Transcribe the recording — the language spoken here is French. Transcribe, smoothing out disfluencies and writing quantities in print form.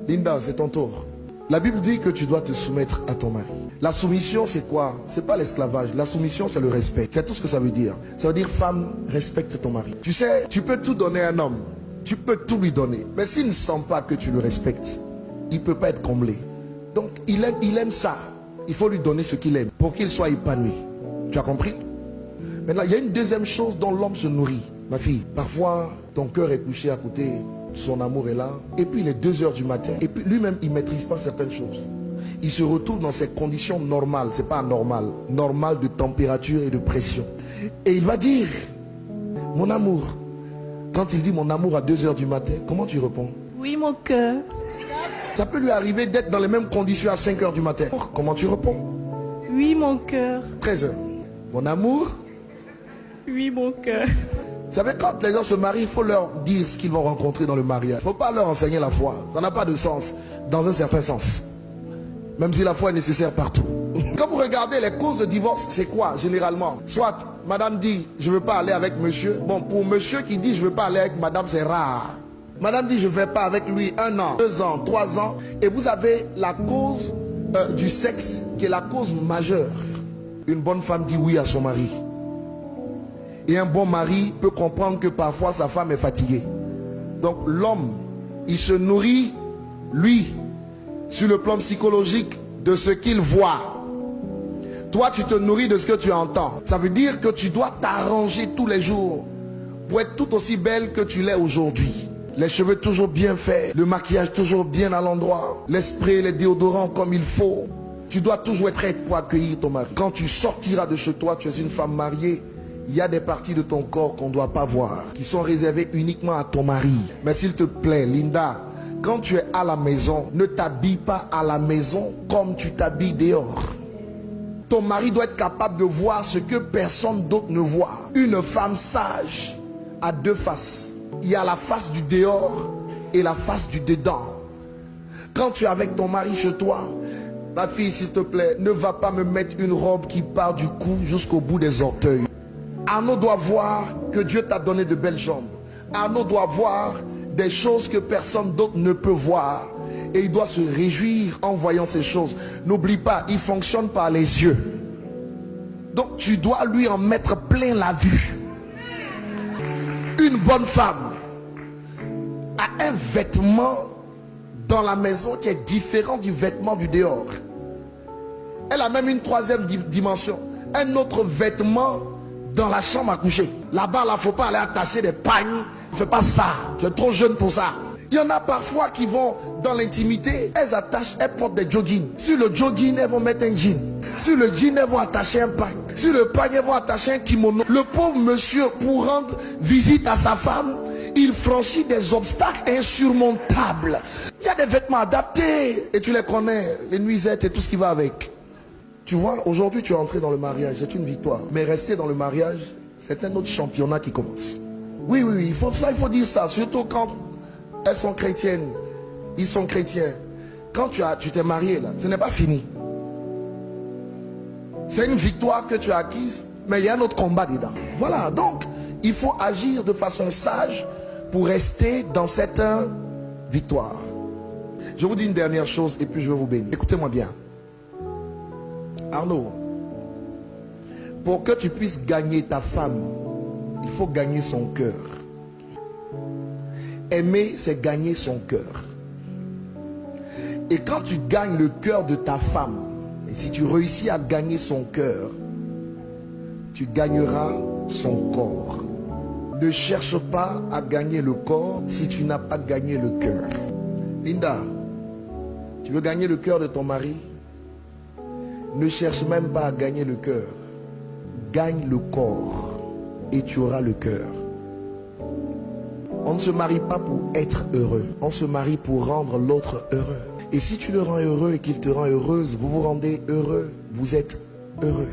Linda, c'est ton tour. La Bible dit que tu dois te soumettre à ton mari. La soumission, c'est quoi? C'est pas l'esclavage. La soumission, c'est le respect. C'est tout ce que ça veut dire. Ça veut dire, femme, respecte ton mari. Tu sais, tu peux tout donner à un homme. Tu peux tout lui donner. Mais s'il ne sent pas que tu le respectes, il ne peut pas être comblé. Donc, il aime ça. Il faut lui donner ce qu'il aime pour qu'il soit épanoui. Tu as compris? Maintenant, il y a une deuxième chose dont l'homme se nourrit. Ma fille, parfois, ton cœur est couché à côté, son amour est là, et puis il est 2 h du matin, et puis lui-même, il ne maîtrise pas certaines choses. Il se retrouve dans ses conditions normales, c'est pas anormal, normal de température et de pression. Et il va dire, mon amour. Quand il dit mon amour à 2 h du matin, comment tu réponds? Oui, mon cœur. Ça peut lui arriver d'être dans les mêmes conditions à 5 h du matin. Comment tu réponds? Oui, mon cœur. 13 h. Mon amour. Oui, mon cœur. Vous savez, quand les gens se marient, il faut leur dire ce qu'ils vont rencontrer dans le mariage. Il ne faut pas leur enseigner la foi. Ça n'a pas de sens, dans un certain sens. Même si la foi est nécessaire partout. Quand vous regardez les causes de divorce, c'est quoi généralement? Soit madame dit, je ne veux pas aller avec monsieur. Bon, pour monsieur qui dit, je ne veux pas aller avec madame, c'est rare. Madame dit, je ne vais pas avec lui 1 an, 2 ans, 3 ans. Et vous avez la cause du sexe qui est la cause majeure. Une bonne femme dit oui à son mari. Et un bon mari peut comprendre que parfois sa femme est fatiguée. Donc l'homme, il se nourrit, lui, sur le plan psychologique, de ce qu'il voit. Toi, tu te nourris de ce que tu entends. Ça veut dire que tu dois t'arranger tous les jours pour être tout aussi belle que tu l'es aujourd'hui. Les cheveux toujours bien faits, le maquillage toujours bien à l'endroit, les sprays, les déodorants comme il faut. Tu dois toujours être prête pour accueillir ton mari. Quand tu sortiras de chez toi, tu es une femme mariée. Il y a des parties de ton corps qu'on ne doit pas voir, qui sont réservées uniquement à ton mari. Mais s'il te plaît, Linda, quand tu es à la maison, ne t'habille pas à la maison comme tu t'habilles dehors. Ton mari doit être capable de voir ce que personne d'autre ne voit. Une femme sage a 2 faces. Il y a la face du dehors et la face du dedans. Quand tu es avec ton mari chez toi, ma fille, s'il te plaît, ne va pas me mettre une robe qui part du cou jusqu'au bout des orteils. Arnaud doit voir que Dieu t'a donné de belles jambes. Arnaud doit voir des choses que personne d'autre ne peut voir. Et il doit se réjouir en voyant ces choses. N'oublie pas, il fonctionne par les yeux. Donc tu dois lui en mettre plein la vue. Une bonne femme a un vêtement dans la maison qui est différent du vêtement du dehors. Elle a même une 3e dimension. Un autre vêtement dans la chambre à coucher. Là-bas, il ne faut pas aller attacher des pagnes. Ne fais pas ça. Tu es trop jeune pour ça. Il y en a parfois qui vont dans l'intimité. Elles portent des joggings. Sur le jogging, elles vont mettre un jean. Sur le jean, elles vont attacher un pagne. Sur le pagne, elles vont attacher un kimono. Le pauvre monsieur, pour rendre visite à sa femme, il franchit des obstacles insurmontables. Il y a des vêtements adaptés. Et tu les connais. Les nuisettes et tout ce qui va avec. Tu vois, aujourd'hui tu es entré dans le mariage, c'est une victoire. Mais rester dans le mariage, c'est un autre championnat qui commence. Oui, il faut dire ça. Surtout quand elles sont chrétiennes, ils sont chrétiens. Quand tu t'es marié là, ce n'est pas fini. C'est une victoire que tu as acquise, mais il y a un autre combat dedans. Voilà, donc il faut agir de façon sage pour rester dans cette victoire. Je vous dis une dernière chose et puis je vais vous bénir. Écoutez-moi bien. Arnaud, pour que tu puisses gagner ta femme, il faut gagner son cœur. Aimer, c'est gagner son cœur. Et quand tu gagnes le cœur de ta femme, et si tu réussis à gagner son cœur, tu gagneras son corps. Ne cherche pas à gagner le corps si tu n'as pas gagné le cœur. Linda, tu veux gagner le cœur de ton mari? Ne cherche même pas à gagner le cœur. Gagne le corps et tu auras le cœur. On ne se marie pas pour être heureux. On se marie pour rendre l'autre heureux. Et si tu le rends heureux et qu'il te rend heureuse, vous vous rendez heureux. Vous êtes heureux.